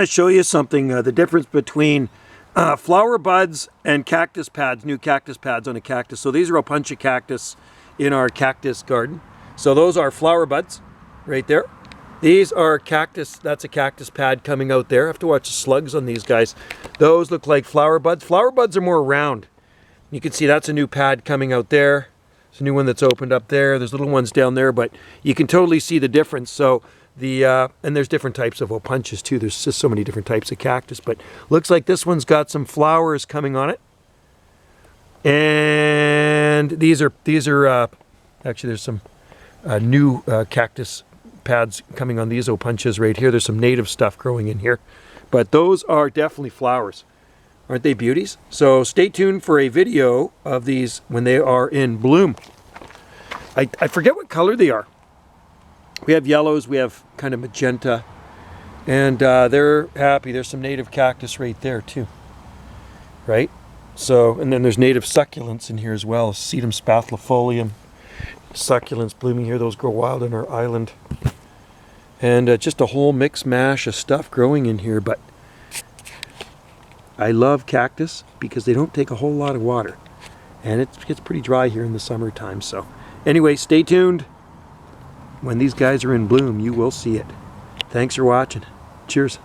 To show you something, the difference between flower buds and cactus pads, new cactus pads on a cactus. So these are Opuntia Cactus in our cactus garden. So those are flower buds right there. These are cactus, that's a cactus pad coming out there. I have to watch the slugs on these guys. Those look like flower buds. Flower buds are more round. You can see that's a new pad coming out there. There's a new one that's opened up there. There's little ones down there, but you can totally see the difference. So and there's different types of Opuntias too. There's just so many different types of cactus, but looks like this one's got some flowers coming on it. And these are actually there's some new cactus pads coming on these Opuntias right here. There's some native stuff growing in here, but those are definitely flowers. Aren't they beauties? So stay tuned for a video of these when they are in bloom. I forget what color they are. We have yellows, we have kind of magenta, and they're happy. There's some native cactus right there too, right? So, and then there's native succulents in here as well. Sedum spathifolium succulents blooming here. Those grow wild on our island. And just a whole mix mash of stuff growing in here. But I love cactus because they don't take a whole lot of water. And it gets pretty dry here in the summertime. So anyway, stay tuned. When these guys are in bloom, you will see it. Thanks for watching. Cheers.